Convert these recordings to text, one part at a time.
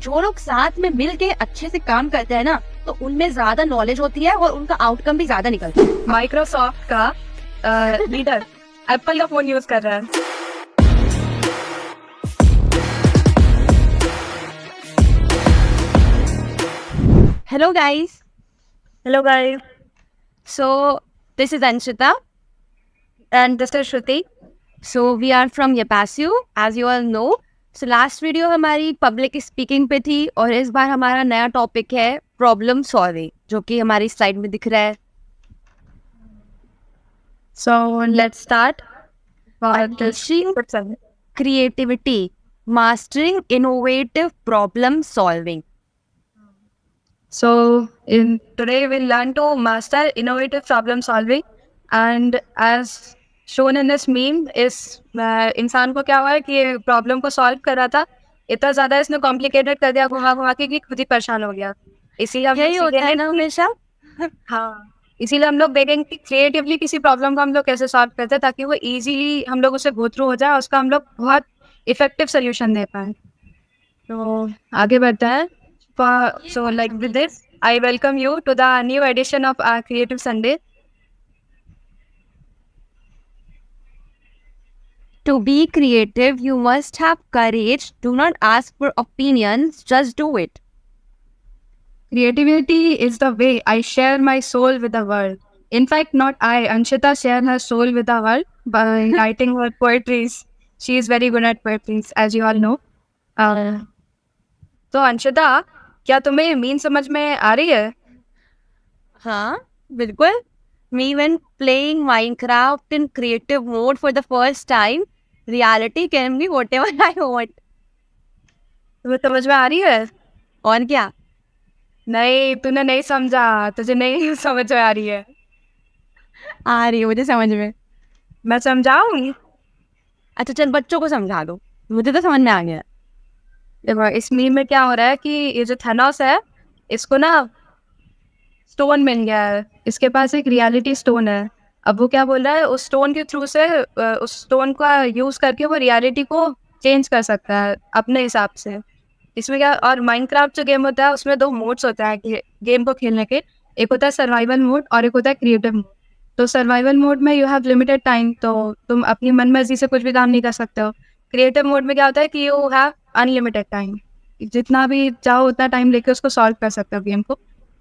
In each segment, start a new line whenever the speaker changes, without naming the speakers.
जो लोग साथ में मिल के अच्छे से काम करते हैं ना, तो उनमें ज्यादा नॉलेज होती है और उनका आउटकम भी ज्यादा निकलता है।
माइक्रोसॉफ्ट का लीडर एप्पल का फोन यूज कर रहा है।
Hello guys,
hello guys,
so this is Anshita
and this is Shruti.
so we are from Yapassu as you all know। so last video हमारी पब्लिक स्पीकिंग पे थी और इस बार हमारा नया टॉपिक है प्रॉब्लम सॉल्विंग, जो कि हमारी स्लाइड में दिख रहा है।
So let's start
creativity, mastering innovative problem solving.
So today we'll learn to master innovative problem solving, and as shown in this meme, इस इंसान को क्या हुआ है कि ये प्रॉब्लम को सॉल्व कर रहा था, इतना ज़्यादा इसने कॉम्प्लिकेटेड कर दिया घुमा घुमा के कि खुद ही परेशान हो गया। इसीलिए हम
यही
लोग
होता है ना हमेशा।
हाँ, इसीलिए हम लोग देखेंगे कि क्रिएटिवली किसी प्रॉब्लम को हम लोग कैसे सॉल्व करते हैं ताकि वो इजीली हम लोग उसे गो थ्रू हो जाए और उसका हम लोग बहुत इफेक्टिव सोल्यूशन दे पाए। तो आगे बढ़ते हैं। So like with this, I welcome you to the new edition of our Creative Sunday.
To be creative, you must have courage. Do not ask for opinions, just do it.
Creativity is the way I share my soul with the world. In fact, not I, Anshita share her soul with the world by writing her poetries. She is very good at poetries, as you all know. तो अंशिता, क्या तुम्हें mean समझ में आ रही है?
हाँ, बिल्कुल। Me when playing Minecraft in creative mode for the first time, reality can be whatever I want.
तुम्हें समझ में आ रही है?
और क्या?
नहीं, तूने नहीं समझा, तुझे नहीं समझ में आ रही है।
आ रही है मुझे समझ में।
मैं समझाऊंगी।
अच्छा चल, बच्चों को समझा दो, मुझे तो समझ में आ गया।
देखो, इस मीम में क्या हो रहा है कि ये जो थैनोस है, इसको ना स्टोन मिल गया है। इसके पास एक रियलिटी स्टोन है। अब वो क्या बोल रहा है, उस स्टोन के थ्रू से उस स्टोन का यूज करके वो रियलिटी को चेंज कर सकता है अपने हिसाब से। इसमें क्या, और माइनक्राफ्ट जो गेम होता है उसमें 2 मोड्स होता है गेम को खेलने के। एक होता है सर्वाइवल मोड और एक होता है क्रिएटिव मोड। तो सर्वाइवल मोड में यू हैव लिमिटेड टाइम, तो तुम अपनी मन मर्जी से कुछ भी काम नहीं कर सकते हो। क्रिएटिव मोड में क्या होता है कि यू हैव अनलिमिटेड टाइम, जितना भी चाहो उतना टाइम लेके उसको सॉल्व कर सकते हो गेम को।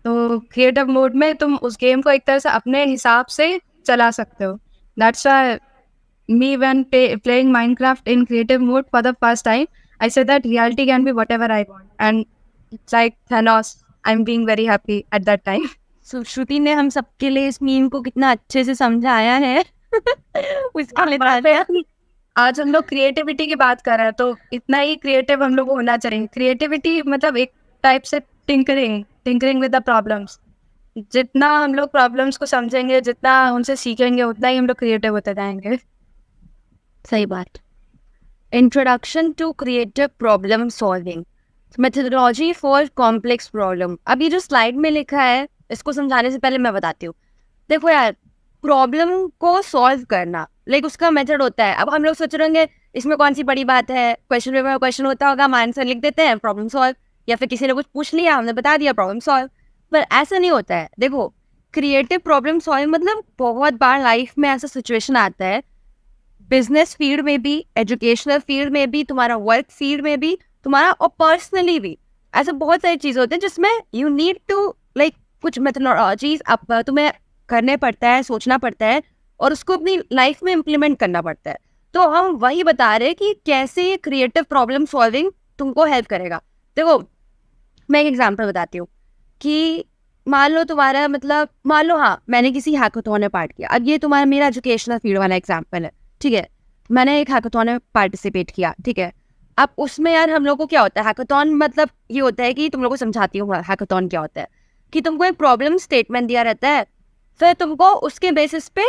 तो क्रिएटिव मोड में तुम उस गेम को एक तरह से अपने हिसाब से चला सकते हो। That's why me when playing Minecraft in creative mode for the first time, I said that reality can be whatever I want, and it's like Thanos. I'm being very happy at that time.
So, श्रुति ने हम सबके लिए इस meme को कितना अच्छे से समझाया है। उसके लिए धन्यवाद।
आज हम लोग क्रिएटिविटी की बात कर रहे हैं, तो इतना ही क्रिएटिव हम लोग को होना चाहिए। क्रिएटिविटी मतलब एक टाइप से टिंकरिंग विद द प्रॉब्लम्स। जितना हम लोग प्रॉब्लम्स को समझेंगे, जितना उनसे सीखेंगे, उतना ही हम लोग क्रिएटिव होते जाएंगे।
सही बात। Introduction to creative problem solving, methodology for complex problem. अब ये जो स्लाइड में लिखा है, इसको समझाने से पहले मैं बताती हूँ। देखो यार, प्रॉब्लम को सॉल्व करना लाइक उसका मेथड होता है। अब हम लोग सोच रहे होंगे इसमें कौन सी बड़ी बात है, क्वेश्चन पेपर में क्वेश्चन होता होगा, हम आंसर लिख देते हैं, प्रॉब्लम सॉल्व। या फिर किसी ने कुछ पूछ लिया, हमने बता दिया, प्रॉब्लम सॉल्व। पर ऐसा नहीं होता है। देखो, क्रिएटिव प्रॉब्लम सॉल्व मतलब बहुत बार लाइफ में ऐसा सिचुएशन आता है, बिजनेस फील्ड में भी, एजुकेशनल फील्ड में भी, तुम्हारा वर्क फील्ड में भी, तुम्हारा और पर्सनली भी, ऐसा बहुत सारी चीज़ें होती हैं जिसमें यू नीड टू लाइक कुछ मेथोडोलॉजीज अब तुम्हें करने पड़ता है, सोचना पड़ता है और उसको अपनी लाइफ में इम्प्लीमेंट करना पड़ता है। तो हम वही बता रहे हैं कि कैसे ये क्रिएटिव प्रॉब्लम सॉल्विंग तुमको हेल्प करेगा। देखो, मैं एक एग्जाम्पल बताती हूँ कि मान लो तुम्हारा मतलब, मान लो हाँ, मैंने किसी हैकाथॉन में पार्ट किया। अब ये तुम्हारा मेरा एजुकेशनल फील्ड वाला एग्जाम्पल है, ठीक है। मैंने एक हैकाथॉन में पार्टिसिपेट किया, ठीक है। अब उसमें यार हम लोग को क्या होता है, हैकाथॉन मतलब ये होता है कि तुम लोग को समझाती हूँ हैकाथॉन क्या होता है, कि तुमको एक प्रॉब्लम स्टेटमेंट दिया रहता है, फिर तुमको उसके बेसिस पे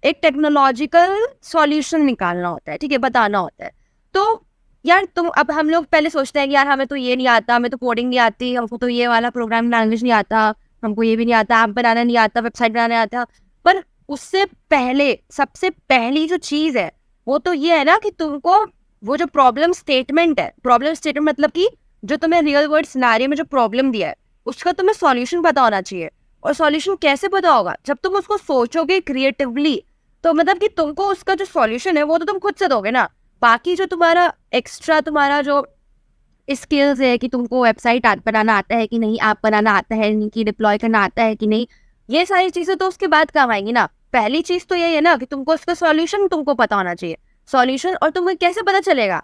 एक टेक्नोलॉजिकल सॉल्यूशन निकालना होता है, ठीक है, बताना होता है। तो यार तुम, अब हम लोग पहले सोचते हैं कि यार हमें तो ये नहीं आता, हमें तो कोडिंग नहीं आती, हमको तो ये वाला प्रोग्रामिंग लैंग्वेज नहीं आता, हमको ये भी नहीं आता, ऐप बनाना नहीं आता, वेबसाइट बनाना आता। पर उससे पहले सबसे पहली जो चीज़ है वो तो ये है ना कि तुमको वो जो प्रॉब्लम स्टेटमेंट है, प्रॉब्लम स्टेटमेंट मतलब कि जो तुम्हें रियल वर्ल्ड सिनेरियो में जो प्रॉब्लम दिया है उसका तुम्हें सॉल्यूशन पता होना चाहिए। और सॉल्यूशन कैसे पता होगा? जब तुम उसको सोचोगे क्रिएटिवली, तो मतलब कि तुमको उसका जो सॉल्यूशन है वो तो तुम खुद से दोगे ना। बाकी जो तुम्हारा एक्स्ट्रा तुम्हारा जो स्किल्स है कि तुमको वेबसाइट बनाना आता है कि नहीं, ऐप बनाना आता है नहीं, कि डिप्लॉय करना आता है कि नहीं, ये सारी चीजें तो उसके बाद काम आएंगी ना। पहली चीज तो यही है ना कि तुमको उसका सॉल्यूशन तुमको पता होना चाहिए। सॉल्यूशन और तुम्हें कैसे पता चलेगा?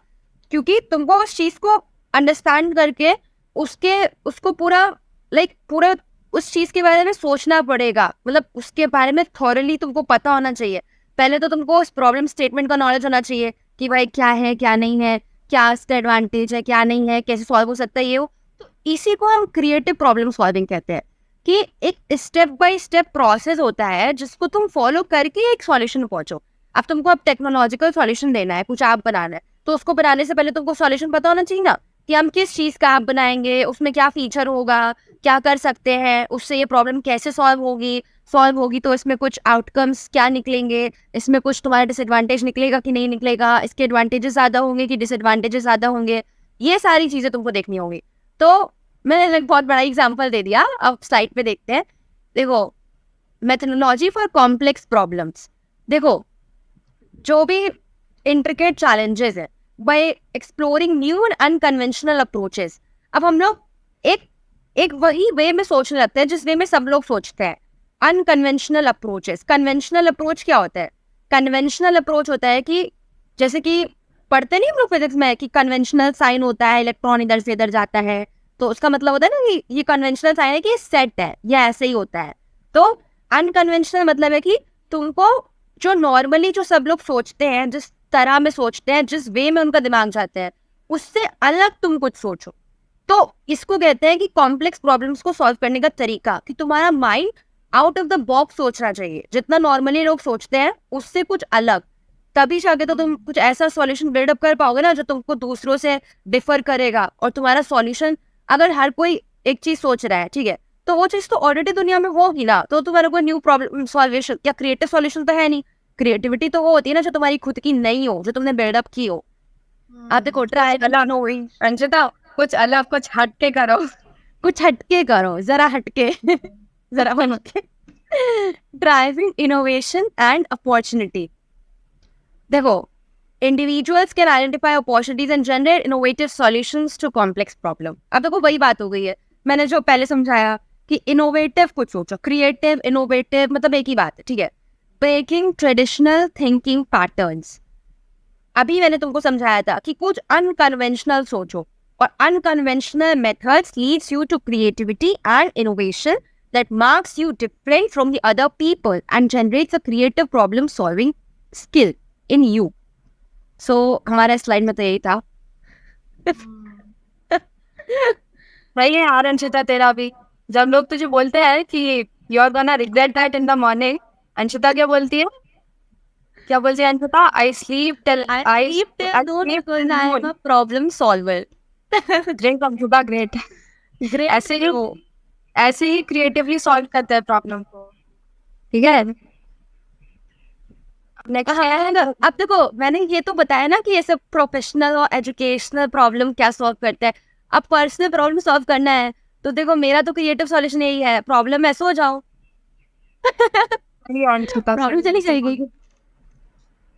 क्योंकि तुमको उस चीज को अंडरस्टैंड करके उसको पूरा पूरा उस चीज के बारे में सोचना पड़ेगा। मतलब उसके बारे में थॉरली तुमको पता होना चाहिए। पहले तो तुमको उस प्रॉब्लम स्टेटमेंट का नॉलेज होना चाहिए कि भाई क्या है क्या नहीं है, क्या इसका एडवांटेज है क्या नहीं है, कैसे सॉल्व हो सकता है ये वो। तो इसी को हम क्रिएटिव प्रॉब्लम सॉल्विंग कहते हैं कि एक स्टेप बाय स्टेप प्रोसेस होता है जिसको तुम फॉलो करके एक सॉल्यूशन पहुंचो। अब तुमको टेक्नोलॉजिकल सॉल्यूशन देना है, कुछ ऐप बनाना है, तो उसको बनाने से पहले तुमको सॉल्यूशन पता होना चाहिए ना कि हम किस चीज का ऐप बनाएंगे, उसमें क्या फीचर होगा, क्या कर सकते हैं, उससे ये प्रॉब्लम कैसे सॉल्व होगी तो इसमें कुछ आउटकम्स क्या निकलेंगे, इसमें कुछ तुम्हारा डिसएडवांटेज निकलेगा कि नहीं निकलेगा, इसके एडवांटेजेस ज़्यादा होंगे कि डिसएडवांटेजेस ज़्यादा होंगे, ये सारी चीज़ें तुमको देखनी होंगी। तो मैंने एक बहुत बड़ा एग्जाम्पल दे दिया, अब स्लाइड पे देखते हैं। देखो, मेथोडोलॉजी फॉर कॉम्प्लेक्स प्रॉब्लम्स। देखो, जो भी इंट्रिकेट चैलेंजेस है bye exploring new and unconventional approaches. अब हम लोग एक वही वे में सोचने लगते हैं जिस वे में सब लोग सोचते हैं। Unconventional approaches. कन्वेंशनल अप्रोच क्या होता है? कन्वेंशनल अप्रोच होता है कि जैसे कि पढ़ते नहीं हम लोग फिजिक्स में कि कन्वेंशनल साइन होता है, इलेक्ट्रॉन इधर से इधर जाता है, तो उसका मतलब होता है ना कि ये कन्वेंशनल साइन है कि सेट है, ये ऐसे ही होता है। तो अनकन्वेंशनल मतलब है कि तुमको जो नॉर्मली जो सब लोग सोचते हैं, जिस तरह में सोचते हैं, जिस वे में उनका दिमाग जाता है, उससे अलग तुम कुछ सोचो। तो इसको कहते हैं कि कॉम्प्लेक्स प्रॉब्लम्स को सॉल्व करने का तरीका, कि तुम्हारा mind out of the box सोचना चाहिए। जितना नॉर्मली लोग सोचते हैं उससे कुछ अलग, तभी जाके तो तुम कुछ ऐसा सॉल्यूशन बिल्डअप कर पाओगे ना जो तुमको दूसरों से डिफर करेगा। और तुम्हारा सॉल्यूशन, अगर हर कोई एक चीज सोच रहा है, ठीक है, तो वो चीज तो ऑलरेडी दुनिया में होगी ना, तो तुम्हारा कोई न्यू प्रॉब्लम सॉल्यूशन या क्रिएटिव सॉल्यूशन तो है नहीं। क्रिएटिविटी तो वो होती है ना जो तुम्हारी खुद की नहीं हो, जो तुमने बिल्डअप की हो। आप देखो, ट्राई
अलग हो गई अंशिता, कुछ अलग, कुछ हटके करो।
कुछ हटके करो, जरा हटके जरा बन के। Driving innovation and opportunity. देखो, individuals can identify opportunities and generate innovative solutions to complex problem. अब देखो वही बात हो गई है, मैंने जो पहले समझाया कि इनोवेटिव कुछ सोचो, क्रिएटिव इनोवेटिव मतलब एक ही बात है, ठीक है। Breaking traditional thinking patterns. अभी मैंने तुमको समझाया था कि कुछ अनकन्वेंशनल सोचो, और unconventional methods leads you to creativity and innovation that marks you different from the other people and generates a creative problem solving skill in you. So हमारा स्लाइड में तो यही था।
वही है यार अंशिता, तेरा भी जब लोग तुझे बोलते हैं कि you are gonna regret that in the morning, Anshita क्या बोलती है? क्या बोलती है Anshita? I sleep till
problem solver.
Drink Anshita great. ऐसे ही क्रिएटिवली सॉल्व करते हैं प्रॉब्लम को, ठीक है।
अब देखो, मैंने ये तो बताया ना कि ये सब प्रोफेशनल और एजुकेशनल प्रॉब्लम क्या सॉल्व करते हैं। अब पर्सनल प्रॉब्लम सॉल्व करना है तो देखो, मेरा तो क्रिएटिव सॉल्यूशन यही है, प्रॉब्लम में सो जाओ। प्रॉब्लम चली जाएगी।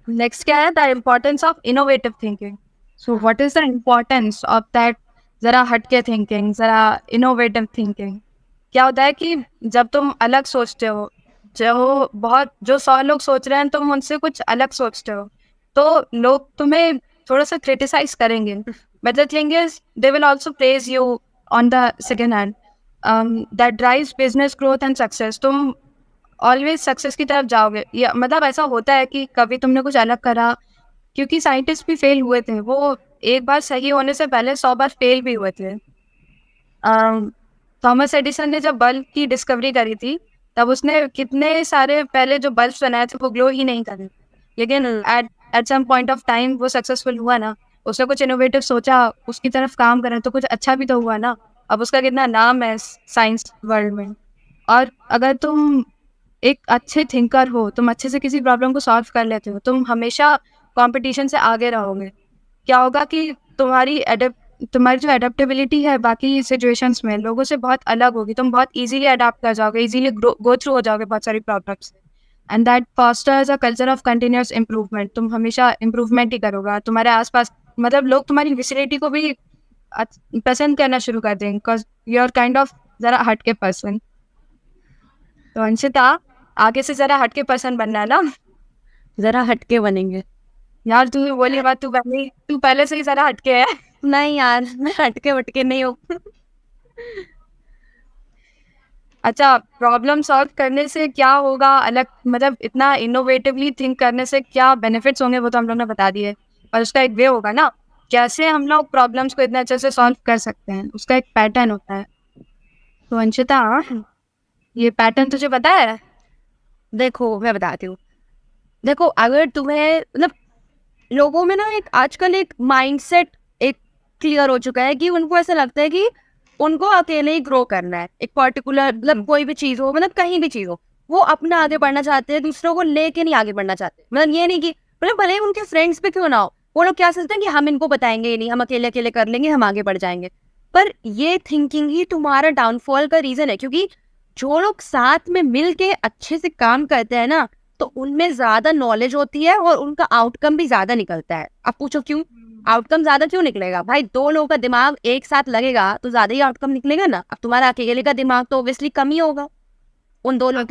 नेक्स्ट क्या है? The importance of innovative thinking. So what is the importance of that? जरा हटके थिंकिंग, जरा इनोवेटिव थिंकिंग। क्या होता है कि जब तुम अलग सोचते हो, जो 100 लोग सोच रहे हैं, तुम उनसे कुछ अलग सोचते हो, तो लोग तुम्हें थोड़ा सा क्रिटिसाइज करेंगे, but the thing is they will also praise you on the second hand. That drives business growth and success. तुम ऑलवेज सक्सेस की तरफ जाओगे। या मतलब ऐसा होता है कि कभी तुमने कुछ अलग करा, क्योंकि साइंटिस्ट भी फेल हुए थे, वो एक बार सही होने से पहले 100 बार फेल भी हुए थे। थॉमस एडिसन ने जब बल्ब की डिस्कवरी करी थी, तब उसने कितने सारे पहले जो बल्ब बनाए थे वो ग्लो ही नहीं करे, लेकिन at some point of time वो सक्सेसफुल हुआ ना। उसने कुछ इनोवेटिव सोचा, उसकी तरफ काम करा, तो कुछ अच्छा भी तो हुआ ना। अब उसका कितना नाम है साइंस वर्ल्ड में। और अगर तुम एक अच्छे थिंकर हो, तुम अच्छे से किसी प्रॉब्लम को सॉल्व कर लेते हो, तुम हमेशा कंपटीशन से आगे रहोगे। क्या होगा कि तुम्हारी तुम्हारी जो अडेप्टेबिलिटी है बाकी सिचुएशंस में लोगों से बहुत अलग होगी, तुम बहुत इजीली अडाप्ट कर जाओगे, इजीली गो थ्रू हो जाओगे बहुत सारी problems, and that fosters a culture of continuous improvement. तुम हमेशा इम्प्रूवमेंट ही करोगे, तुम्हारे आसपास मतलब लोग तुम्हारी विसिनिटी को भी पसंद करना शुरू कर देंगे, because you are kind of जरा हटके पर्सन। तो अंशिता, आगे से जरा हटके पर्सन बनना है ना।
जरा हटके बनेंगे।
यार तू बोली बात, तू पहले से ही जरा हटके है।
नहीं यार, मैं हटके वटके नहीं हूँ।
अच्छा, प्रॉब्लम सॉल्व करने से क्या होगा अलग, मतलब इतना इनोवेटिवली थिंक करने से क्या बेनिफिट्स होंगे वो तो हम लोग ने बता दिए, और उसका एक वे होगा ना कैसे हम लोग प्रॉब्लम्स को इतने अच्छे से सॉल्व कर सकते हैं, उसका एक पैटर्न होता है। तो अंशिता, ये पैटर्न तुझे पता है?
देखो मैं बताती हूँ। देखो अगर तुम्हें मतलब लोगों में ना एक आजकल एक माइंडसेट एक क्लियर हो चुका है कि उनको ऐसा लगता है कि उनको अकेले ही ग्रो करना है, एक पर्टिकुलर मतलब कोई भी चीज़ हो, मतलब कहीं भी चीज़ हो, वो अपना आगे बढ़ना चाहते हैं, दूसरों को लेके नहीं आगे बढ़ना चाहते। मतलब ये नहीं कि मतलब भले ही उनके फ्रेंड्स पे क्यों ना हो, वो लोग क्या सोचते हैं कि हम इनको बताएंगे ही नहीं, हम अकेले अकेले कर लेंगे, हम आगे बढ़ जाएंगे। पर ये थिंकिंग ही तुम्हारा डाउनफॉल का रीजन है, क्योंकि जो लोग साथ में मिल के अच्छे से काम करते हैं ना, तो उनमें ज्यादा नॉलेज होती है और उनका आउटकम भी ज्यादा निकलता है। अब पूछो क्यों? आउटकम ज्यादा क्यों निकलेगा भाई? दो लोगों का दिमाग एक साथ लगेगा तो ज्यादा ही आउटकम निकलेगा ना। अब तुम्हारा अकेले का दिमाग तो ऑब्वियसली कम ही होगा उन दो लोगों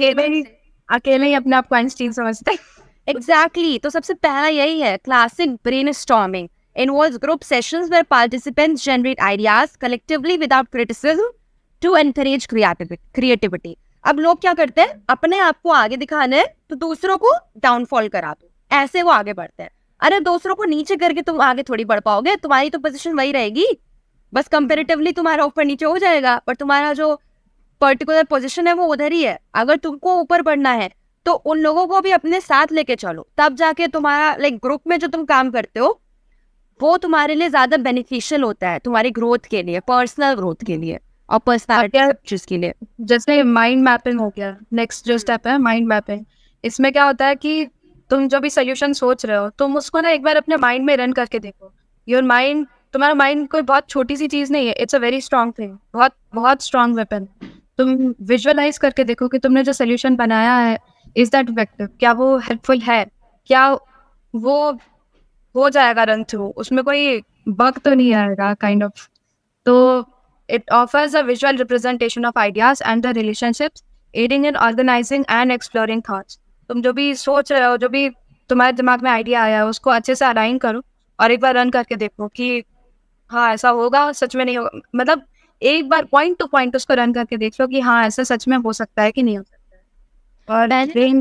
अकेले ही अपने आप को आइंस्टीन समझते हैं।
एग्जैक्टली। तो सबसे पहला यही है, classic brainstorming involves group sessions where participants generate ideas collectively without criticism to encourage creativity। अब लोग क्या करते हैं, अपने आप को आगे दिखाने है तो दूसरों को डाउनफॉल करा दो, ऐसे वो आगे बढ़ते हैं। अरे दूसरों को नीचे करके तुम आगे थोड़ी बढ़ पाओगे, तुम्हारी तो पोजीशन वही रहेगी, बस कंपेरेटिवली तुम्हारा ऊपर नीचे हो जाएगा, पर तुम्हारा जो पर्टिकुलर पोजीशन है वो उधर ही है। अगर तुमको ऊपर बढ़ना है तो उन लोगों को भी अपने साथ लेके चलो, तब जाके तुम्हारा लाइक ग्रुप में जो तुम काम करते हो वो तुम्हारे लिए ज्यादा बेनिफिशियल होता है, तुम्हारी ग्रोथ के लिए, पर्सनल ग्रोथ के लिए और पर्सनालिटी के लिए।
जैसे माइंड मैपिंग हो गया, नेक्स्ट जो स्टेप है माइंड मैपिंग। इसमें क्या होता है कि तुम जो भी सोल्यूशन सोच रहे हो तुम उसको ना एक बार अपने माइंड में रन करके देखो। योर माइंड, तुम्हारा माइंड कोई बहुत छोटी सी चीज़ नहीं है, it's a very strong thing, बहुत बहुत स्ट्रॉन्ग वेपन। तुम विजुअलाइज करके देखो कि तुमने जो सोल्यूशन बनाया है, इज दैट इफेक्टिव, क्या वो हेल्पफुल है, क्या वो हो जाएगा रन थ्रू, उसमें कोई बग तो नहीं आएगा काइंड ऑफ। तो it offers a visual representation of ideas and the relationships, aiding in organizing and exploring thoughts. तुम जो भी सोच रहे हो, जो भी तुम्हारे दिमाग में आइडिया आया है, उसको अच्छे से अलाइन करो और एक बार रन करके देखो कि हाँ ऐसा होगा, सच में नहीं होगा। मतलब एक बार पॉइंट टू पॉइंट उसको रन करके देख लो कि हाँ ऐसा सच में हो सकता है कि नहीं हो सकता है। और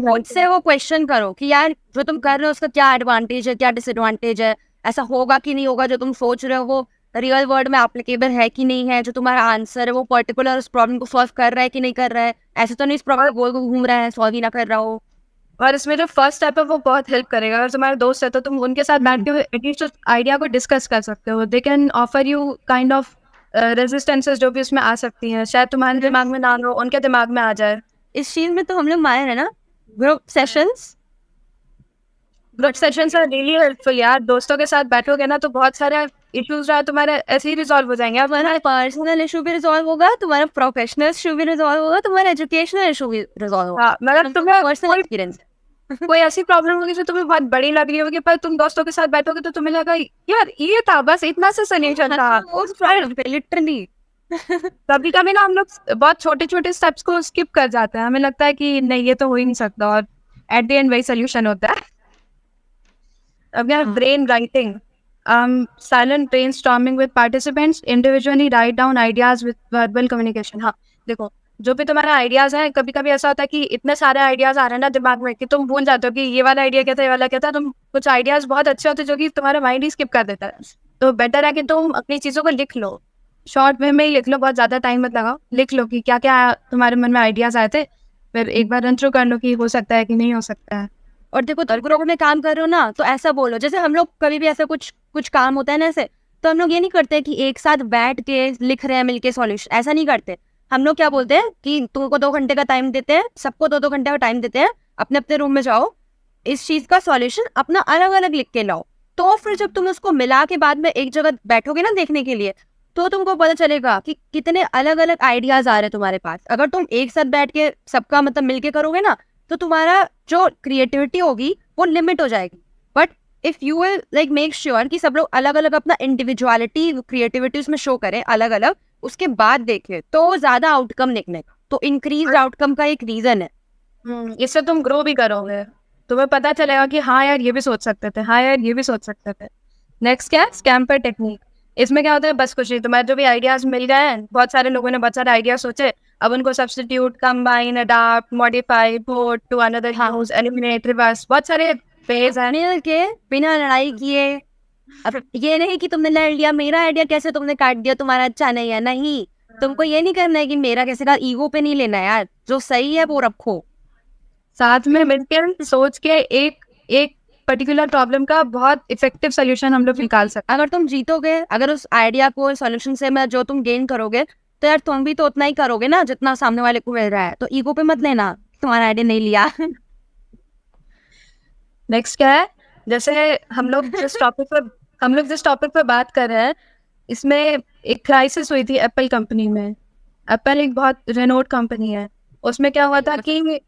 खुद से वो क्वेश्चन करो कि यार जो तुम कर रहे हो उसका क्या एडवांटेज है, क्या डिसएडवांटेज है, ऐसा होगा कि नहीं होगा, जो तुम सोच रहे हो वो रियल वर्ल्ड में एप्लीकेबल है कि नहीं है, जो तुम्हारा आंसर है वो पर्टिकुलर उस प्रॉब्लम को सॉल्व कर रहा है कि नहीं कर रहा है, ऐसे तो नहीं इस प्रॉब्लम गोल को घूम रहा है, सॉल्व ही ना कर रहा हो।
और इसमें जो फर्स्ट स्टेप है वो बहुत हेल्प करेगा। अगर तुम्हारे दोस्त है तो तुम उनके साथ बैठ के एटलीस्ट उस आइडिया को डिस्कस कर सकते हो। They can offer you kind of resistances जो भी उसमें आ सकती हैं, शायद तुम्हारे दिमाग में ना हो, उनके दिमाग में आ जाए।
इस चीज में तो हम लोग माहिर है ना, group sessions.
Group sessions are really helpful यार। दोस्तों के साथ बैठोगे ना तो बहुत सारे इश्यूज रहा तुम्हारे ऐसे ही रिजॉल्व हो जाएंगे।
तुम्हारा पर्सनल इशू भी रिजॉल्व होगा, तुम्हारा प्रोफेशनल इशू भी रिजॉल्व होगा, तुम्हारा एजुकेशनल इशू भी रिजॉल्व होगा।
हाँ, मतलब तुम्हें
पर्सनल एक्सपीरियंस
कोई ऐसी प्रॉब्लम होगी जो तुम्हें बहुत बड़ी लग रही होगी, पर तुम दोस्तों के साथ बैठोगे तो तुम्हें लगा यार ये था, बस इतना सा सोल्यूशन था।
लिटरली
कभी कभी ना हम लोग बहुत छोटे छोटे स्टेप्स को स्किप कर जाते हैं, हमें लगता है कि नहीं ये तो हो ही नहीं सकता, और एट द एंड वही सोल्यूशन होता है। अब यार brain writing, silent brain storming with participants, individually write down ideas with verbal communication. हाँ देखो, जो भी तुम्हारा आइडियाज है, कभी कभी ऐसा होता है कि इतने सारे आइडियाज आ रहे हैं ना दिमाग में कि तुम भूल जाते हो कि ये वाला आइडिया क्या था, ये वाला क्या था। तुम कुछ आइडियाज बहुत अच्छे होते हैं जो कि तुम्हारा माइंड ही स्किप कर देता है। तो बेटर है कि तुम अपनी चीज़ों को लिख लो, शॉर्ट वे में ही लिख लो, बहुत ज़्यादा टाइम मत लगाओ। लिख लो कि क्या क्या तुम्हारे मन में आइडियाज आए थे, फिर एक बार रन थ्रू कर लो कि हो सकता है कि नहीं हो सकता है।
और देखो ग्रुप में काम कर रहे हो ना, तो ऐसा बोलो, जैसे हम लोग कभी भी ऐसा कुछ काम होता है ना ऐसे, तो हम लोग ये नहीं करते कि एक साथ बैठ के लिख रहे हैं मिलके सॉल्यूशन, ऐसा नहीं करते। हम लोग क्या बोलते हैं कि तुमको 2 घंटे का टाइम देते हैं, सबको 2-2 घंटे का टाइम देते हैं, अपने अपने रूम में जाओ, इस चीज का सॉल्यूशन अपना अलग अलग लिख के लाओ। तो फिर जब तुम उसको मिला के बाद में एक जगह बैठोगे ना देखने के लिए, तो तुमको पता चलेगा कि कितने अलग अलग आइडियाज आ रहे हैं तुम्हारे पास। अगर तुम एक साथ बैठ के सबका मतलब मिलके करोगे ना, तो तुम्हारा जो क्रिएटिविटी होगी वो लिमिट हो जाएगी। But if you will like make sure कि सब लोग अलग अलग अपना इंडिविजुअलिटी क्रिएटिविटी उसमें शो करें अलग अलग, उसके बाद देखें, तो ज्यादा आउटकम निकलेगा। तो इंक्रीज आउटकम का एक रीजन है।
इससे तुम ग्रो भी करोगे, तुम्हें पता चलेगा कि हाँ यार ये भी सोच सकते थे, हाँ यार ये भी सोच सकते थे। नेक्स्ट क्या है, स्कैम्पर टेक्निक। इसमें क्या होता है, बस कुछ नहीं, तुम्हारे जो भी आइडियाज मिल गए हैं, बहुत सारे लोगों ने बहुत सारे आइडिया सोचे, अब उनको substitute, combine, adopt, modify, port to another use, eliminate, reverse, बहुत सारे फेज है।
मिल के बिना लड़ाई किए, अब ये नहीं कि तुमने लड़ लिया, मेरा आइडिया कैसे तुमने काट दिया, तुम्हारा अच्छा नहीं है, नहीं। तुमको ये नहीं करना है कि मेरा कैसे का, ईगो पे नहीं लेना है यार, जो सही है वो रखो।
साथ में मिलकर सोच के एक एक पर्टिकुलर प्रॉब्लम का बहुत इफेक्टिव सोल्यूशन हम लोग निकाल सकते
अगर तुम जीतोगे, अगर उस आइडिया को सॉल्यूशन से मैं जो तुम गेन करोगे, तो यार तुम भी तो उतना ही करोगे ना जितना सामने वाले को मिल रहा है। तो ईगो पे मत लेना तुम्हारा आइडिया नहीं लिया।
नेक्स्ट क्या है, जैसे हम लोग जिस टॉपिक पर बात कर रहे हैं, इसमें एक क्राइसिस हुई थी एप्पल कंपनी में। एप्पल एक बहुत रेनोड कंपनी है। उसमें क्या हुआ था कि,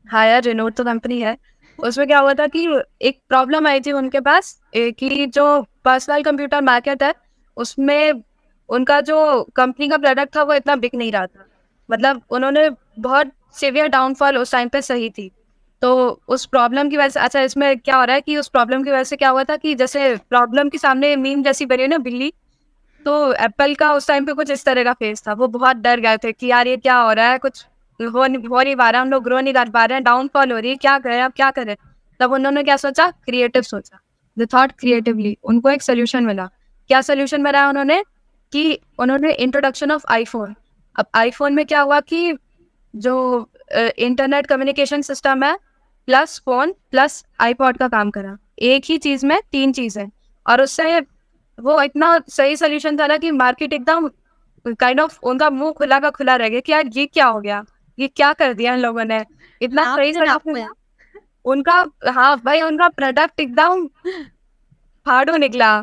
हाँ यार रेनोड तो कंपनी है, उसमें क्या हुआ था कि एक प्रॉब्लम आई थी उनके पास कि जो पर्सनल कंप्यूटर मार्केट है उसमें उनका जो कंपनी का प्रोडक्ट था वो इतना बिक नहीं रहा था। मतलब उन्होंने बहुत सीवियर डाउनफॉल उस टाइम पे सही थी। तो उस प्रॉब्लम की वजह से, अच्छा इसमें क्या हो रहा है कि उस प्रॉब्लम की वजह से क्या हुआ था कि जैसे प्रॉब्लम के सामने मीम जैसी बनी है ना बिल्ली, तो एप्पल का उस टाइम पे कुछ इस तरह का फेस था। वो बहुत डर गए थे कि यार ये क्या हो रहा है, कुछ हो नहीं पा रहा, हम लोग ग्रो नहीं कर पा रहे हैं, डाउनफॉल हो रही है, क्या करें अब क्या करें। तब उन्होंने क्या सोचा, क्रिएटिव सोचा। दे थॉट क्रिएटिवली, उनको एक सोल्यूशन मिला। क्या सोल्यूशन मिला उन्होंने, कि उन्होंने इंट्रोडक्शन ऑफ आईफोन। अब आईफोन में क्या हुआ कि जो इंटरनेट कम्युनिकेशन सिस्टम है प्लस फोन प्लस आईपॉड का काम करा, एक ही चीज में 3 चीजें। और उससे वो इतना सही सोल्यूशन था ना कि मार्केट एकदम काइंड ऑफ उनका मुंह खुला का खुला रह गया कि यार ये क्या हो गया, ये क्या कर दिया इन लोगों ने, इतना सही solution। उनका, हाँ भाई, उनका प्रोडक्ट एकदम फाड़ू निकला,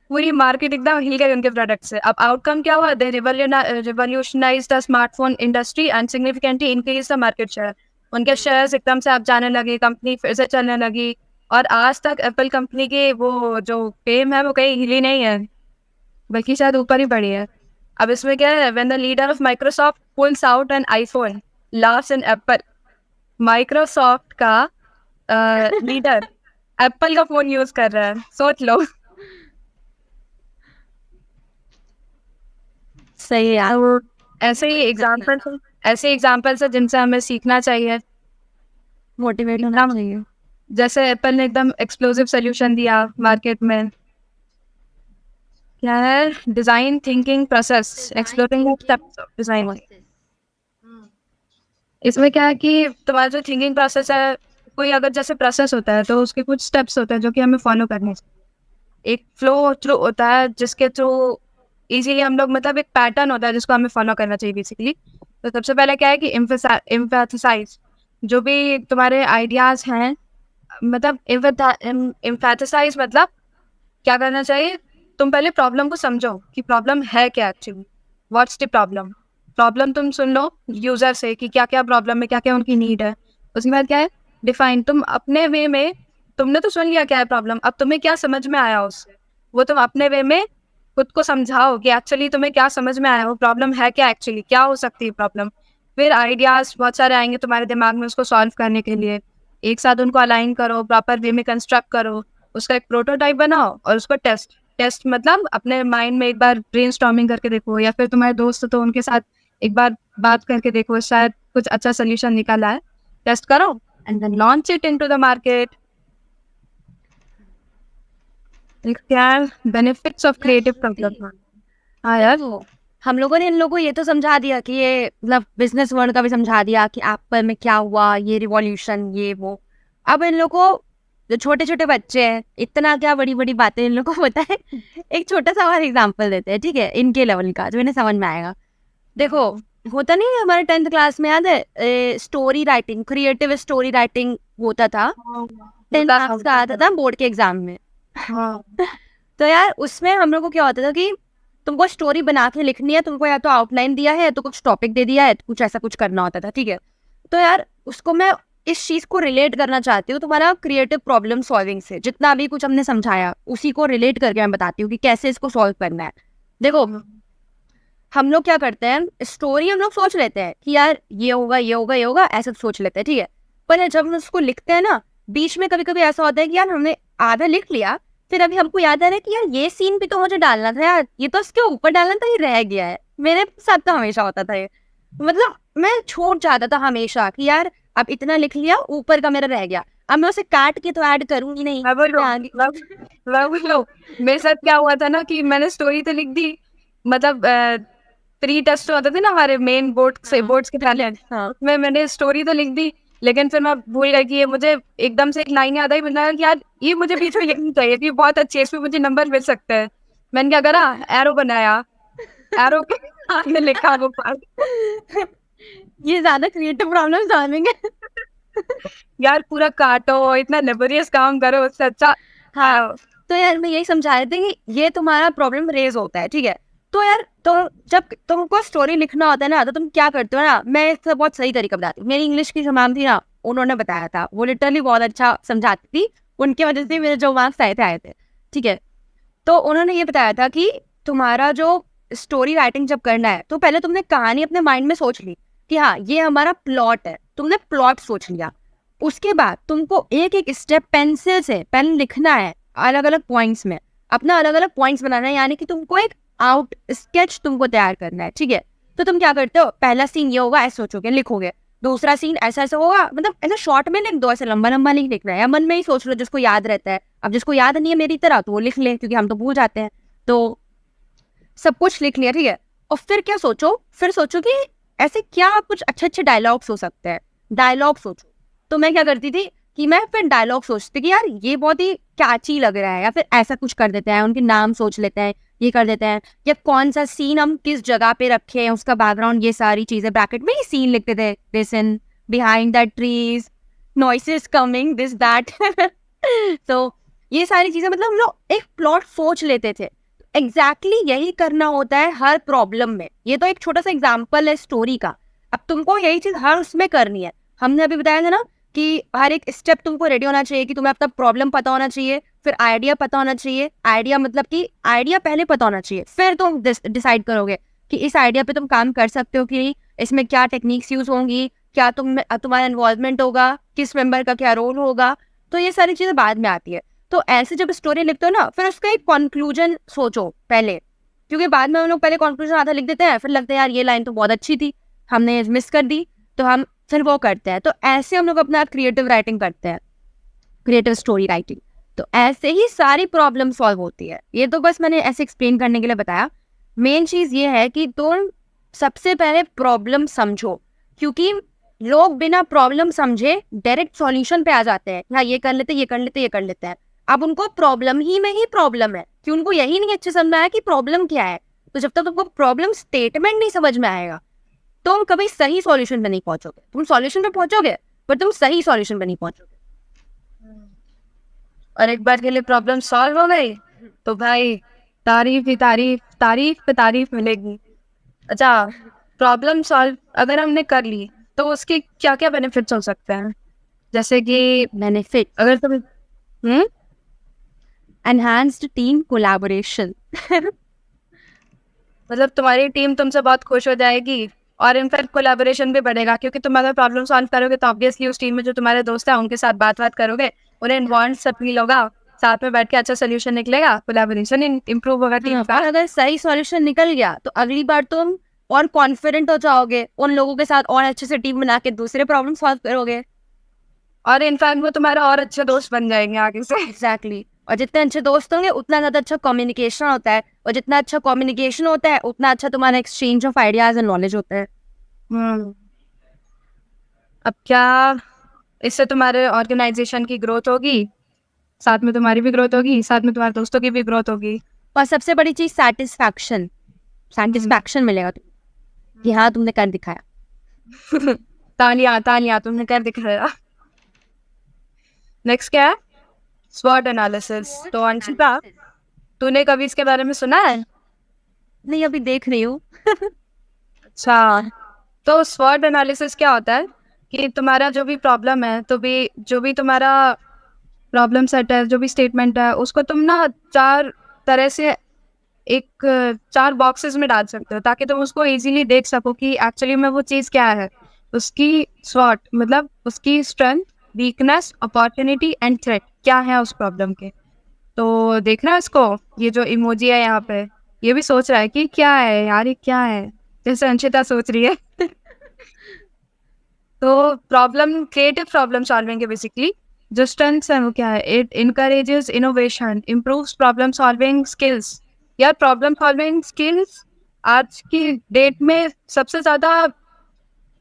पूरी मार्केट एकदम हिल गई उनके प्रोडक्ट से। अब आउटकम क्या हुआ, they revolutionized the smartphone industry and significantly increase the market share. उनके शेयर्स एकदम से अब जाने लगे, कंपनी फिर से चलने लगी। और आज तक एप्पल कंपनी की वो जो फेम है वो कहीं हिली नहीं है, बल्कि शायद ऊपर ही बढ़ी है। अब इसमें क्या है, when the leader of Microsoft pools out an iPhone, laughs in Apple. Microsoft का लीडर एप्पल का फोन यूज कर रहा है, सोच लो।
सही है यार।
ऐसे एग्जाम्पल्स है जिनसे हमें सीखना चाहिए,
मोटिवेट होना चाहिए।
जैसे एप्पल ने एकदम एक्सप्लोसिव सोल्यूशन दिया मार्केट में। क्या है, design thinking process, exploring steps of design. इसमें क्या है कि तुम्हारा जो थिंकिंग प्रोसेस है, कोई अगर जैसे प्रोसेस होता है तो उसके कुछ स्टेप्स होते हैं जो कि हमें फॉलो करने चाहिए। एक फ्लो थ्रू होता है जिसके थ्रू इजीली हम लोग, मतलब एक पैटर्न होता है जिसको हमें फॉलो करना चाहिए बेसिकली। तो सबसे पहले क्या है कि एम्फैसिसाइज, जो भी तुम्हारे आइडियाज हैं, मतलब एम्फैसिसाइज मतलब क्या करना चाहिए, तुम पहले प्रॉब्लम को समझो कि प्रॉब्लम है क्या actually, what's the problem. Problem तुम सुन लो यूजर से कि क्या क्या प्रॉब्लम है, क्या क्या उनकी नीड है। उसके बाद क्या है, डिफाइन, तुम अपने वे में, तुमने तो सुन लिया क्या है प्रॉब्लम, अब तुम्हें क्या समझ में आया उससे, वो तुम अपने वे में खुद को समझाओ कि एक्चुअली तुम्हें क्या समझ में आया, वो प्रॉब्लम है क्या एक्चुअली, क्या हो सकती है प्रॉब्लम। फिर आइडियाज बहुत सारे आएंगे तुम्हारे दिमाग में उसको सॉल्व करने के लिए। एक साथ उनको अलाइन करो, प्रॉपर वे में कंस्ट्रक्ट करो, उसका एक प्रोटोटाइप बनाओ और उसको टेस्ट मतलब अपने माइंड में एक बार ब्रेनस्टॉर्मिंग करके देखो, या फिर तुम्हारे दोस्त तो उनके साथ एक बार बात करके देखो, शायद कुछ अच्छा सोल्यूशन निकल आए। टेस्ट करो and then launch it into the market. यार बेनिफिट्स ऑफ क्रिएटिव प्रॉब्लम। हाँ यार,
हम लोगों ने इन लोगों को ये तो समझा दिया कि ये मतलब बिजनेस वर्ल्ड का भी समझा दिया कि एप्पल में क्या हुआ, ये रिवॉल्यूशन, ये वो। अब इन लोगों को, जो छोटे छोटे बच्चे हैं, इतना क्या बड़ी बड़ी बातें इन लोगों को पता है। एक छोटा सा और एग्जांपल देते हैं, ठीक है, इनके लेवल का जो इन्हें समझ में आएगा। देखो, होता नहीं है हमारे 10th क्लास में, याद है story writing, creative story writing होता था, 10 मार्क्स का आता था बोर्ड के एग्जाम में।
हाँ
तो यार उसमें हम लोग को क्या होता था कि तुमको स्टोरी बना के लिखनी है, तुमको या तो आउटलाइन दिया है तो कुछ टॉपिक दे दिया है, तो कुछ ऐसा कुछ करना होता था, ठीक है। तो यार उसको मैं इस चीज को रिलेट करना चाहती हूँ तुम्हारा क्रिएटिव प्रॉब्लम सॉल्विंग से। जितना अभी कुछ हमने समझाया उसी को रिलेट करके मैं बताती हूँ कि कैसे इसको सॉल्व करना है। देखो हम लोग क्या करते हैं, स्टोरी हम लोग सोच लेते हैं कि यार ये होगा ये होगा ये होगा, ऐसा सोच लेते हैं, ठीक है। पर जब हम उसको लिखते हैं ना, बीच में कभी कभी ऐसा होता है कि यार हमने आधा लिख लिया, फिर अभी हमको याद आ रहा है कि यार ये सीन भी तो मुझे डालना था यार, ये तो इसके ऊपर डालना था, ये रह गया है। मेरे साथ तो हमेशा होता था ये, मतलब मैं छूट जाता था हमेशा कि यार अब इतना लिख लिया, ऊपर का मेरा रह गया, अब मैं उसे काट के तो ऐड करूंगी नहीं।
मैं बोलो
मैं आगे
मैं बोलो मेरे साथ क्या हुआ था ना कि मैंने स्टोरी तो लिख दी, मतलब प्री टेस्ट होते थे ना हमारे मेन बोर्ड से, बोर्ड्स के पहले,
हाँ
उसमें मैंने स्टोरी तो लिख दी, लेकिन फिर मैं भूल गई कि ये मुझे एकदम से एक लाइन याद आई, मैंने कहा कि यार ये मुझे बीच में लिखनी चाहिए थी, बहुत अच्छी है, इसमें मुझे नंबर मिल सकते हैं। मैंने क्या करा, एरो बनाया, एरो के आगे लिखा वो part।
ये ज्यादा क्रिएटिव प्रॉब्लम सॉल्विंग है।
यार पूरा काटो, इतना लेबोरियस काम करो, उससे अच्छा।
हाँ तो यार मैं यही समझा रही थी कि ये तुम्हारा प्रॉब्लम रेज होता है, ठीक है। तो यार तो जब तुमको स्टोरी लिखना होता है ना, तो तुम क्या करते हो ना, मैं इसका बहुत सही तरीका बताती हूँ। मेरी इंग्लिश की जो मैम थी ना, उन्होंने बताया था, वो लिटरली बहुत अच्छा समझाती थी, उनकी वजह से मेरे जो मार्क्स आए थे, ठीक है। तो उन्होंने ये बताया था कि तुम्हारा जो स्टोरी राइटिंग जब करना है, तो पहले तुमने कहानी अपने माइंड में सोच ली कि हाँ ये हमारा प्लॉट है, तुमने प्लॉट सोच लिया। उसके बाद तुमको एक एक स्टेप पेंसिल से पेन लिखना है, अलग अलग पॉइंट्स में अपना अलग अलग पॉइंट्स बनाना है, यानी कि तुमको एक आउट स्केच तुमको तैयार करना है, ठीक है। तो तुम क्या करते हो, पहला सीन ये होगा, ऐसे सोचोगे लिखोगे, दूसरा सीन ऐसा ऐसा होगा, मतलब ऐसा शॉर्ट में लिख दो, ऐसे लंबा लंबा नहीं लिखना है, या मन में ही सोच लो जिसको याद रहता है। अब जिसको याद नहीं है मेरी तरह, तो वो लिख ले, क्योंकि हम तो भूल जाते हैं। तो सब कुछ लिख लिया, ठीक है। और फिर क्या सोचो, फिर सोचो कि ऐसे क्या कुछ अच्छे अच्छे डायलॉग्स हो सकते हैं, डायलॉग सोचो। तो मैं क्या करती थी कि मैं फिर डायलॉग सोचती कि यार ये बहुत ही कैची लग रहा है, या फिर ऐसा कुछ कर देते हैं, उनके नाम सोच लेते हैं, ये कर देते हैं, या कौन सा सीन हम किस जगह पे रखे हैं, उसका बैकग्राउंड, ये सारी चीजें ब्रैकेट में ही सीन लिखते थे, listen behind that trees, noises coming, this that. तो ये सारी चीजें, मतलब हम लोग एक प्लॉट सोच लेते थे। एग्जैक्टली यही करना होता है हर प्रॉब्लम में। ये तो एक छोटा सा एग्जाम्पल है स्टोरी का, अब तुमको यही चीज हर उसमें करनी है। हमने अभी बताया था ना कि हर एक स्टेप तुमको रेडी होना चाहिए, कि तुम्हें अपना प्रॉब्लम पता होना चाहिए, फिर आइडिया पता होना चाहिए। आइडिया मतलब कि आइडिया पहले पता होना चाहिए, फिर तुम डिसाइड करोगे कि इस आइडिया पे तुम काम कर सकते हो कि नहीं, इसमें क्या टेक्निक्स यूज होंगी, क्या तुम्हारा इन्वॉल्वमेंट होगा, किस मेंबर का क्या रोल होगा। तो ये सारी चीजें बाद में आती है। तो ऐसे जब स्टोरी लिखते हो ना, फिर उसका एक कंक्लूजन सोचो पहले, क्योंकि बाद में हम लोग पहले कंक्लूजन आधा लिख देते हैं, फिर लगता है यार ये लाइन तो बहुत अच्छी थी, हमने मिस कर दी, तो हम फिर वो करते हैं। तो ऐसे हम लोग अपना क्रिएटिव राइटिंग करते हैं, क्रिएटिव स्टोरी राइटिंग। तो ऐसे ही सारी प्रॉब्लम सॉल्व होती है। ये तो बस मैंने ऐसे एक्सप्लेन करने के लिए बताया। मेन चीज ये है कि तुम सबसे पहले प्रॉब्लम समझो, क्योंकि लोग बिना प्रॉब्लम समझे डायरेक्ट सॉल्यूशन पे आ जाते हैं, हाँ ये कर लेते ये कर लेते ये कर लेते हैं। अब उनको प्रॉब्लम ही में ही प्रॉब्लम है, कि उनको यही नहीं अच्छे समझ में आया कि प्रॉब्लम क्या है। तो जब तक तुमको प्रॉब्लम स्टेटमेंट नहीं समझ में आएगा, तुम कभी सही सॉल्यूशन पे नहीं पहुंचोगे। तुम सॉल्यूशन पे पहुंचोगे, पर तुम सही सॉल्यूशन पे नहीं पहुंचोगे।
और एक बार के लिए प्रॉब्लम सॉल्व हो गई तो भाई तारीफ ही तारीफ, तारीफ पे तारीफ मिलेगी। अच्छा, प्रॉब्लम सॉल्व अगर हमने कर ली तो उसके क्या क्या बेनिफिट्स हो सकते हैं, जैसे कि
बेनिफिट,
अगर तुम
एनहांस्ड टीम कोलैबोरेशन।
मतलब तुम्हारी टीम तुमसे बहुत खुश हो जाएगी, और इनफैक्ट कोलैबोरेशन भी बढ़ेगा, क्योंकि तुम अगर प्रॉब्लम सॉल्व करोगे तो ऑब्वियसली उस टीम में जो तुम्हारे दोस्त हैं उनके साथ बात करोगे, उन्हें इन्वॉल्व सब फील होगा, साथ में बैठ के अच्छा सोल्यूशन निकलेगा, कोलैबोरेशन इंप्रूव होगा टीम का।
और अगर सही सॉल्यूशन निकल गया, तो अगली बार तुम और कॉन्फिडेंट हो जाओगे, उन लोगों के साथ और अच्छे से टीम बना के दूसरे प्रॉब्लम सॉल्व करोगे।
और इनफैक्ट वो तुम्हारा और अच्छे दोस्त बन जाएंगे आगे से।
एग्जैक्टली। और जितने अच्छे दोस्त होंगे उतना ज्यादा अच्छा कम्युनिकेशन होता है, और जितना अच्छा कम्युनिकेशन होता है उतना अच्छा तुम्हारा exchange of ideas and knowledge होता है।
अब क्या, इससे तुम्हारे ऑर्गेनाइजेशन की ग्रोथ होगी, साथ में तुम्हारी भी ग्रोथ होगी, साथ में तुम्हारे दोस्तों की भी ग्रोथ होगी।
और सबसे बड़ी चीज सेटिस्फैक्शन, सेटिस्फैक्शन मिलेगा तुम्हें कि हाँ तुमने कर दिखाया।
तालियां तालियां, तुमने कर दिखाया। नेक्स्ट क्या है? स्वॉट एनालिसिस। तो अंशिता, तूने कभी इसके बारे में सुना है?
नहीं, अभी देख रही हूँ।
अच्छा, तो स्वॉट एनालिसिस क्या होता है कि तुम्हारा जो भी प्रॉब्लम है, तो भी जो भी तुम्हारा प्रॉब्लम सेट है, जो भी स्टेटमेंट है, उसको तुम ना 4 तरह से एक 4 बॉक्सेस में डाल सकते हो, ताकि तुम उसको इजीली देख सको कि एक्चुअली में वो चीज़ क्या है। उसकी स्वॉट मतलब उसकी strength, weakness, opportunity and threat क्या है उस प्रॉब्लम के। तो देखना इसको, ये जो इमोजी है यहाँ पे, ये भी सोच रहा है कि क्या है यार, ये क्या है, जैसे अंशिता सोच रही है। तो क्रिएटिव प्रॉब्लम सॉल्विंग है बेसिकली। जो स्ट्रेंथ्स है वो क्या है? It encourages innovation, improves problem solving skills. यार प्रॉब्लम सॉल्विंग स्किल्स आज की डेट में सबसे ज्यादा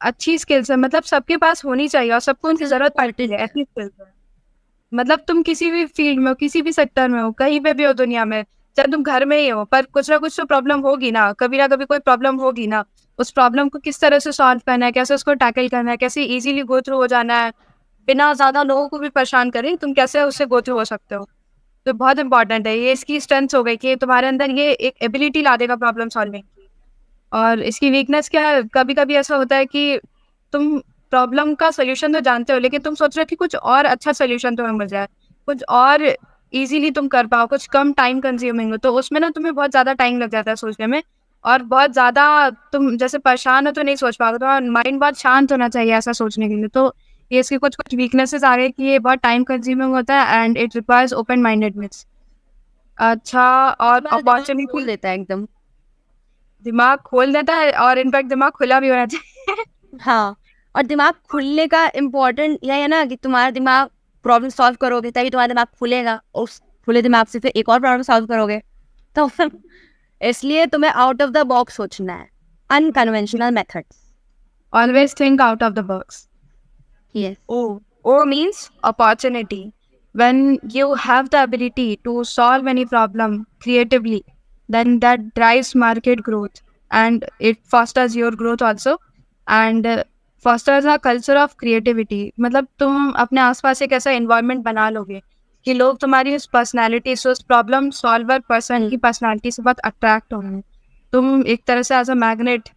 अच्छी स्किल्स है, मतलब सबके पास होनी चाहिए और सबको उनकी जरूरत पड़ती है, ऐसी स्किल्स है। मतलब तुम किसी भी फील्ड में हो, किसी भी सेक्टर में हो, कहीं पे भी हो दुनिया में, चाहे तुम घर में ही हो, पर कुछ ना कुछ तो प्रॉब्लम होगी ना कभी कोई प्रॉब्लम होगी ना। उस प्रॉब्लम को किस तरह से सॉल्व करना है, कैसे उसको टैकल करना है, कैसे इजीली गो थ्रू हो जाना है, बिना ज्यादा लोगों को भी परेशान करे तुम कैसे उससे गो थ्रू हो सकते हो। तो बहुत इंपॉर्टेंट है ये, इसकी स्ट्रेंथ हो गई कि तुम्हारे अंदर ये एक एबिलिटी ला देगा प्रॉब्लम सॉल्विंग की। और इसकी वीकनेस क्या है? कभी कभी ऐसा होता है कि तुम प्रॉब्लम का सोल्यूशन तो जानते हो, लेकिन तुम सोच रहे हो कि कुछ और अच्छा सोल्यूशन तुम्हें मिल जाए, कुछ और इजीली तुम कर पाओ, कुछ कम टाइम कंज्यूमिंग हो, तो उसमें ना तुम्हें बहुत ज़्यादा टाइम लग जाता है सोचने में। और बहुत ज़्यादा तुम जैसे परेशान हो तो नहीं सोच पाओगे, तुम्हारा माइंड बहुत शांत होना चाहिए ऐसा सोचने के लिए। तो ये इसकी कुछ कुछ वीकनेसेस आ गई कि ये बहुत टाइम कंज्यूमिंग होता है and it requires open mindedness. अच्छा, और अपॉर्चुनिटी
खोल देता है एकदम।
दिमाग खोल देता है, और इनफैक्ट दिमाग खुला भी होना चाहिए।
हाँ, और दिमाग खुलने का इम्पोर्टेंट यह है ना कि तुम्हारा दिमाग प्रॉब्लम सॉल्व करोगे तभी तुम्हारा दिमाग खुलेगा, और उस खुले दिमाग से फिर एक और प्रॉब्लम सॉल्व करोगे। तो इसलिए तुम्हें आउट ऑफ द बॉक्स सोचना है, unconventional methods.
Always think out of the box.
Yes.
O means opportunity. When you have the ability to solve any problem creatively, then that drives market growth and it fosters your growth also, and fosters a culture of creativity. मतलब तुम अपने आसपास एक ऐसा environment बना लोगे कि लोग तुम्हारी उस पर्सनैलिटी से, उस प्रॉब्लम सॉल्वर पर्सन की पर्सनैलिटी से बहुत अट्रैक्ट होंगे। तुम एक तरह से एज अ मैग्नेट,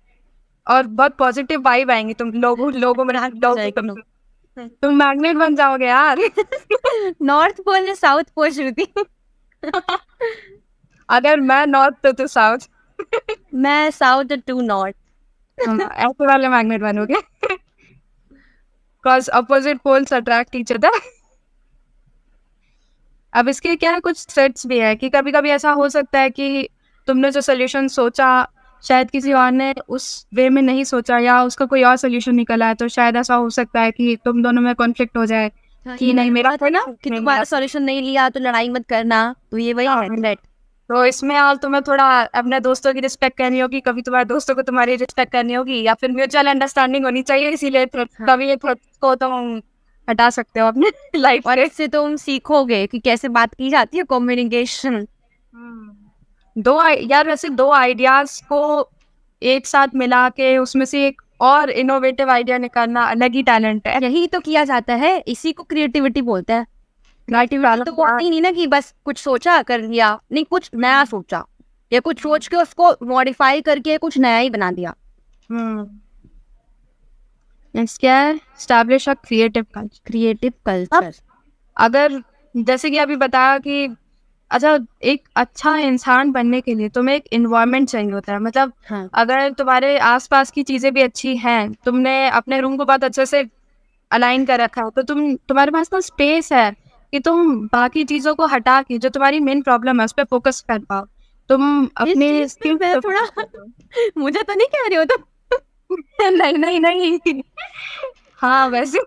और बहुत पॉजिटिव वाइब आएंगे तुम लोगों में, तुम मैग्नेट बन जाओगे यार।
नॉर्थ पोल या साउथ पोल श्रुति?
अगर मैं नॉर्थ तो साउथ।
मैं साउथ टू नॉर्थ।
ऐसे वाले मैग्नेट बनोगे, because opposite poles attract each other. अब इसके क्या है, कुछ थ्रेट्स भी है कि कभी कभी ऐसा हो सकता है कि तुमने जो सोल्यूशन सोचा शायद किसी और ने उस वे में नहीं सोचा, या उसका कोई और सोल्यूशन निकला है, तो शायद ऐसा हो सकता है कि तुम दोनों में कॉन्फ्लिक्ट हो जाए कि नहीं मेरा
था ना कि तुम्हारा सॉल्यूशन नहीं लिया तो लड़ाई मत करना, तो ये वही है।
तो इसमें यार तुम्हें थोड़ा अपने दोस्तों की रिस्पेक्ट करनी होगी, कभी तुम्हारे दोस्तों को तुम्हारी रिस्पेक्ट करनी होगी, या फिर म्यूचुअल अंडरस्टैंडिंग होनी चाहिए, इसीलिए कभी ये को तुम हटा सकते हो अपने लाइफ।
और इससे तुम सीखोगे कि कैसे बात की जाती है, कम्युनिकेशन।
यार वैसे 2 आइडियाज को एक साथ मिला के उसमें से एक और इनोवेटिव आइडिया निकालना अलग ही टैलेंट है।
यही तो किया जाता है, इसी को क्रिएटिविटी बोलते हैं। क्रिएटिविटी तो बोलते ही नहीं ना कि बस कुछ सोचा कर लिया, नहीं कुछ नया सोचा या कुछ सोच के उसको मॉडिफाई करके कुछ नया ही बना दिया।
Establish a creative
culture.
अगर जैसे कि अभी बताया कि अच्छा, एक अच्छा इंसान बनने के लिए तुम्हें एक इन्वायरमेंट चाहिए होता है। मतलब
हाँ।
अगर तुम्हारे आसपास की चीजें भी अच्छी हैं, तुमने अपने रूम को बहुत अच्छे से अलाइन कर रखा है, तो तुम्हारे पास ना स्पेस है कि तुम बाकी चीजों को हटा के जो तुम्हारी मेन प्रॉब्लम है उस पर फोकस कर पाओ। तुम अपने स्किल्स पे
थोड़ा मुझे तो नहीं कह रही हो तुम।
नहीं हाँ वैसे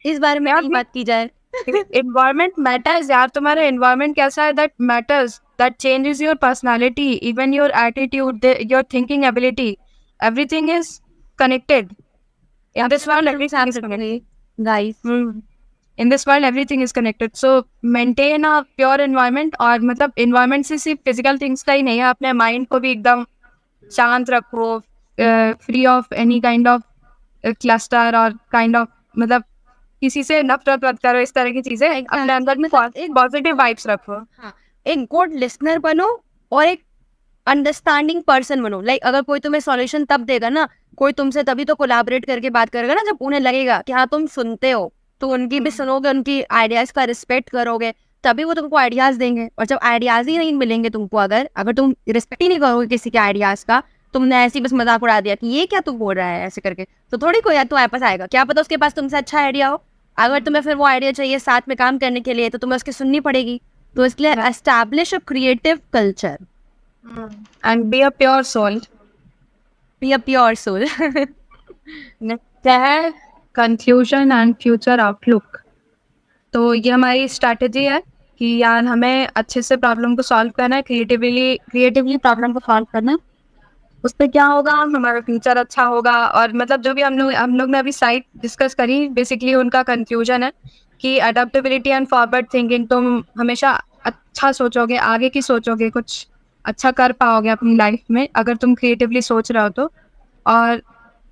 इस बारे में नहीं बात की जाए।
environment matters यार, तुम्हारा environment कैसा है, that matters, that changes your personality, even your attitude, your thinking ability, everything is connected in this world, everything is connected
guys।
in this world everything is connected, so maintain a pure environment। और मतलब environment से सिर्फ physical things का ही नहीं है, अपने mind को भी एकदम शांत रखो, free of any kind of cluster और kind of मतलब किसी से नफरत मत करो, इस तरह की चीजें अपने अंदर में एक पॉजिटिव वाइब्स रखो।
हाँ, एक गुड लिसनर बनो और एक अंडरस्टैंडिंग पर्सन बनो। लाइक अगर कोई तुम्हें सॉल्यूशन तब देगा ना, कोई तुमसे तभी तो कोलैबोरेट करके बात करेगा ना जब उन्हें लगेगा कि हाँ तुम सुनते हो, तो उनकी भी सुनोगे, उनकी आइडियाज का रिस्पेक्ट करोगे, तभी वो तुमको आइडियाज देंगे। और जब आइडियाज ही नहीं मिलेंगे तुमको, अगर तुम रिस्पेक्ट ही नहीं करोगे किसी के आइडियाज का, तुमने ऐसे ही बस मजाक उड़ा दिया कि ये क्या तू बोल रहा है ऐसे करके, तो थोड़ी कोई तुम्हारे पास आएगा। क्या पता उसके पास तुमसे अच्छा आइडिया हो। अगर तुम्हें फिर वो आइडिया चाहिए साथ में काम करने के लिए, तो तुम्हें उसकी सुननी पड़ेगी। तो इसलिए establish a creative culture,
and be a pure soul.
Be a pure soul.
है कंक्लूजन एंड फ्यूचर आउटलुक। तो ये हमारी स्ट्रैटेजी है कि यार हमें अच्छे से प्रॉब्लम को सॉल्व करना है, क्रिएटिवली प्रॉब्लम को सॉल्व करना है। उस पर क्या होगा, हमारा फ्यूचर अच्छा होगा। और मतलब जो भी हम लोग ने अभी साइट डिस्कस करी, बेसिकली उनका कंक्लूजन है कि अडेप्टेबिलिटी एंड फॉरवर्ड थिंकिंग, तुम हमेशा अच्छा सोचोगे, आगे की सोचोगे, कुछ अच्छा कर पाओगे अपनी लाइफ में अगर तुम क्रिएटिवली सोच रहे हो तो। और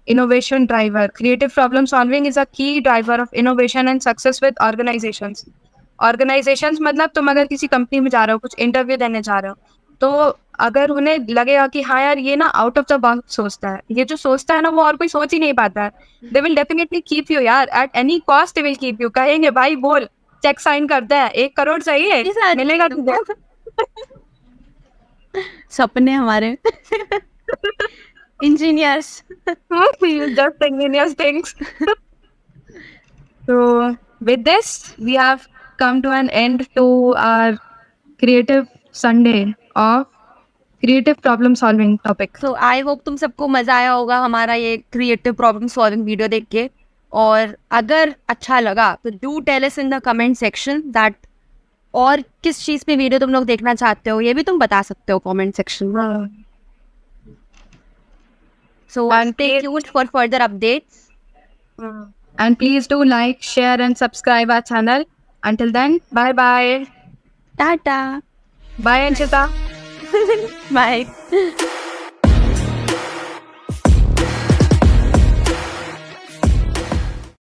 innovation driver, creative problem solving is a key driver of innovation and success with organizations मतलब तुम अगर किसी कंपनी में जा रहे हो, कुछ इंटरव्यू देने जा रहे हो, तो अगर उन्हें लगेगा कि हाँ यार ये ना आउट ऑफ द बॉक्स सोचता है, ये जो सोचता है ना वो और कोई सोच ही नहीं पाता है, they will definitely keep you यार, at any cost they will keep you. कहेंगे भाई बोल, चेक साइन करते हैं, 1 करोड़ चाहिए, मिलेगा तुझे।
सपने हमारे engineers.
Just engineers things. So with this, we have come to an end to our creative Sunday of creative problem solving topic.
So I hope तुम सबको मजा आया होगा हमारा ये क्रिएटिव प्रॉब्लम सॉल्विंग वीडियो देख के। और अगर अच्छा लगा तो do tell us in the comment section that और किस चीज पे वीडियो तुम लोग देखना चाहते हो, ये भी तुम बता सकते हो कमेंट सेक्शन में। So stay tuned for further updates.
And please do like, share and subscribe our channel. Until then, bye bye.
Tata.
Bye Anshita.
Bye.